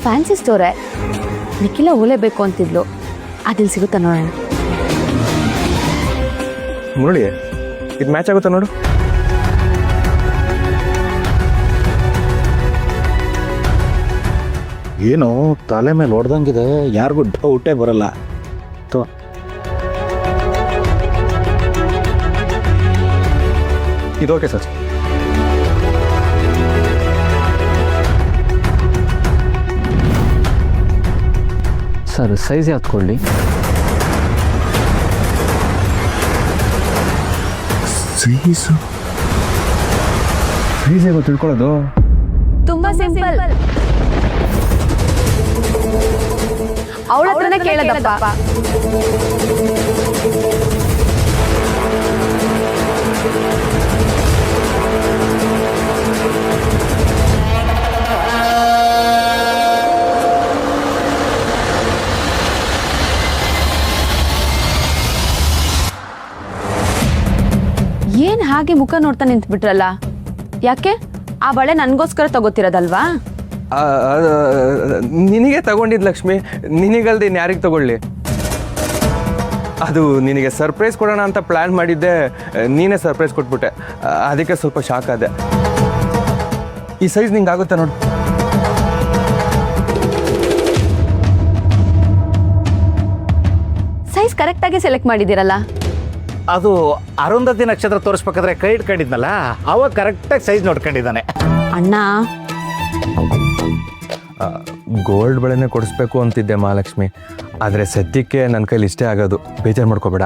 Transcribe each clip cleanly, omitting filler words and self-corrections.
Fancy ಸ್ಟೋರೇ. ನಿಖಿಲ ಓಲೇಬೇಕು ಅಂತಿದ್ಲು, ಅದಿಲ್ಲಿ ಸಿಗುತ್ತಾ ನೋಡೋಣ. ಮುರಳಿ, ಇದು ಮ್ಯಾಚ್ ಆಗುತ್ತಾ ನೋಡು. ಏನು ತಲೆ ಮೇಲೆ ಹೊಡೆದಂಗಿದೆ, ಯಾರಿಗೂ ಡೌಟೇ ಬರಲ್ಲ. ಇದು ಓಕೆ ಸರ್. ಸರ್ ಸೈಜ್ ಯಾವ್ದು ಕೊಡಲಿ? ಸೈಜ್ ಹೇಗೋ ತಿಳ್ಕೊಳ್ಳೋದು? ತುಂಬಾ ಸಿಂಪಲ್. ಅವಳ ಹತ್ರನೇ ಕೇಳದಪ್ಪ. ಏನ್ ಹಾಗೆ ಮುಖ ನೋಡ್ತಾ ನಿಂತ್ಬಿಟ್ರಲ್ಲ? ಯಾಕೆ? ಆ ಬಳೆ ನನ್ಗೋಸ್ಕರ ತಗೋತಿರೋದಲ್ವಾ? ನಿನಗೆ ತಗೊಂಡಿದ್ದು ಲಕ್ಷ್ಮಿ, ನಿನಗಲ್ದೆ ಇನ್ಯಾರಿಗೆ ತಗೊಳ್ಳಿ. ಅದು ನಿನಗೆ ಸರ್ಪ್ರೈಸ್ ಕೊಡೋಣ ಅಂತ ಪ್ಲ್ಯಾನ್ ಮಾಡಿದ್ದೆ, ನೀನೇ ಸರ್ಪ್ರೈಸ್ ಕೊಟ್ಬಿಟ್ಟೆ. ಅದಕ್ಕೆ ಸ್ವಲ್ಪ ಶಾಕ್ ಆದೆ. ಈ ಸೈಜ್ ನಿಂಗೆ ಆಗುತ್ತಾ ನೋಡು. ಸೈಜ್ ಕರೆಕ್ಟಾಗಿ ಸೆಲೆಕ್ಟ್ ಮಾಡಿದ್ದೀರಲ್ಲ. ಅದು ಅರುಂಧತಿ ನಕ್ಷತ್ರ ತೋರಿಸ್ಬೇಕಾದ್ರೆ ಕೈ ಇಟ್ಕೊಂಡಿದ್ನಲ್ಲ, ಅವಾಗ ಕರೆಕ್ಟಾಗಿ ಸೈಜ್ ನೋಡ್ಕೊಂಡಿದ್ದಾನೆ. ಅಣ್ಣ, ಗೋಲ್ಡ್ ಬಳೆನೇ ಕೊಡಿಸ್ಬೇಕು ಅಂತಿದ್ದೆ ಮಹಾಲಕ್ಷ್ಮಿ, ಆದರೆ ಸದ್ಯಕ್ಕೆ ನನ್ನ ಕೈಲಿ ಇಷ್ಟೇ ಆಗೋದು. ಬೇಜಾರು ಮಾಡ್ಕೋಬೇಡ.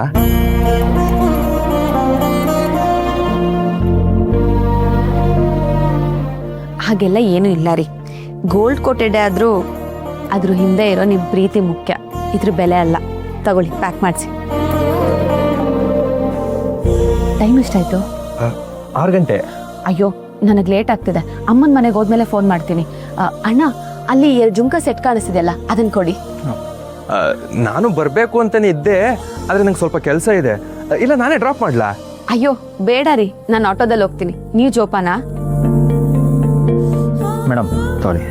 ಹಾಗೆಲ್ಲ ಏನೂ ಇಲ್ಲ ರೀ. ಗೋಲ್ಡ್ ಕೋಟೆಡ್ ಆದರೂ ಅದ್ರ ಹಿಂದೆ ಇರೋ ನಿಮ್ಮ ಪ್ರೀತಿ ಮುಖ್ಯ, ಇದ್ರ ಬೆಲೆ ಅಲ್ಲ. ತಗೊಳ್ಳಿ, ಪ್ಯಾಕ್ ಮಾಡಿಸಿ. ಟೈಮ್ ಎಷ್ಟಾಯ್ತು? 6 ಗಂಟೆ. ಅಯ್ಯೋ, ನನಗೆ ಲೇಟ್ ಆಗ್ತಿದೆ. ಅಮ್ಮನ ಮನೆಗೆ ಹೋದ್ಮೇಲೆ ಫೋನ್ ಮಾಡ್ತೀನಿ. ಅಣ್ಣ, ಅಲ್ಲಿ ಜುಮ್ಕಾ ಸೆಟ್ ಕಾಣಿಸ್ತಿದೆಯಲ್ಲ, ಅದನ್ನ ಕೊಡಿ. ನಾನು ಬರಬೇಕು ಅಂತಲೇ ಇದ್ದೆ, ಆದರೆ ನಂಗೆ ಸ್ವಲ್ಪ ಕೆಲಸ ಇದೆ. ಇಲ್ಲ, ನಾನೇ ಡ್ರಾಪ್ ಮಾಡಲಾ? ಅಯ್ಯೋ ಬೇಡ ರೀ, ನಾನು ಆಟೋದಲ್ಲಿ ಹೋಗ್ತೀನಿ. ನೀವು ಜೋಪಾನ. ಮೇಡಮ್ ತೊಗೊಳ್ಳಿ.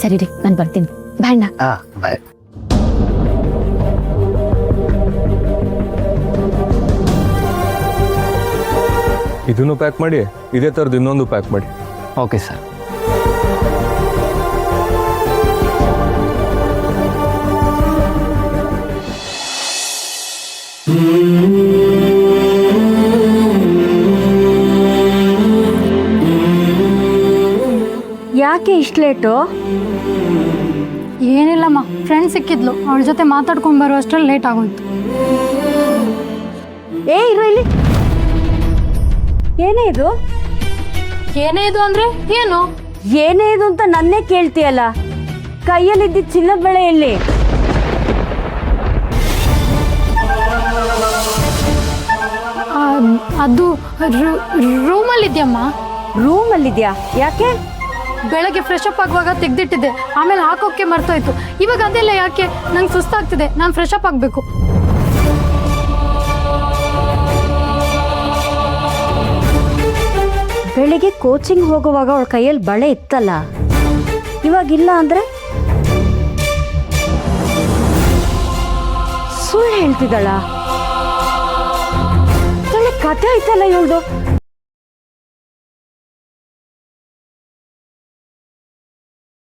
ಸರಿ ರೀ, ನಾನು ಬರ್ತೀನಿ. ಬಾಯ್ ಅಣ್ಣ. ಬಾಯ್. ಇದನ್ನು ಪ್ಯಾಕ್ ಮಾಡಿ, ಇದೇ ಥರದ್ದು ಇನ್ನೊಂದು ಪ್ಯಾಕ್ ಮಾಡಿ. Okay sir. ಯಾಕೆ ಇಷ್ಟು ಲೇಟು? ಏನಿಲ್ಲಮ್ಮ, ಫ್ರೆಂಡ್ ಸಿಕ್ಕಿದ್ಲು, ಅವಳ ಜೊತೆ ಮಾತಾಡ್ಕೊಂಡು ಬರೋ ಅಷ್ಟರಲ್ಲಿ ಲೇಟ್ ಆಗೋಯ್ತು. ಇರು ಇಲ್ಲಿ. ಏನೇ ಇದು? ಏನೇ ಇದು ಅಂದ್ರೆ ಏನು? ಏನೇ ಇದು ಅಂತ ನನ್ನೇ ಕೇಳ್ತೀಯಲ್ಲ. ಕೈಯಲ್ಲಿದ್ದ ಚಿನ್ನದ ಬಳೆ ಎಲ್ಲಿ? ಅದು ರೂಮಲ್ಲಿದ್ಯಮ್ಮ. ರೂಮಲ್ಲಿದ್ಯಾ? ಯಾಕೆ? ಬೆಳಗ್ಗೆ ಫ್ರೆಶ್ ಅಪ್ ಆಗುವಾಗ ತೆಗ್ದಿಟ್ಟಿದ್ದೆ, ಆಮೇಲೆ ಹಾಕೋಕ್ಕೆ ಮರ್ತೋಯ್ತು. ಇವಾಗ ಅದೆಲ್ಲ ಯಾಕೆ? ನಂಗೆ ಸುಸ್ತಾಗ್ತಿದೆ, ನಾನು ಫ್ರೆಶ್ ಅಪ್ ಆಗಬೇಕು. ಬೆಳಿಗ್ಗೆ ಕೋಚಿಂಗ್ ಹೋಗುವಾಗ ಅವಳ ಕೈಯಲ್ಲಿ ಬಳೆ ಇತ್ತಲ್ಲ, ಇವಾಗಿಲ್ಲ ಅಂದ್ರೆ ಸುಳ್ಳು ಹೇಳ್ತಿದ್ದಾಳ? ಕತೆ ಐತಲ್ಲ ಇವಳ್ದು.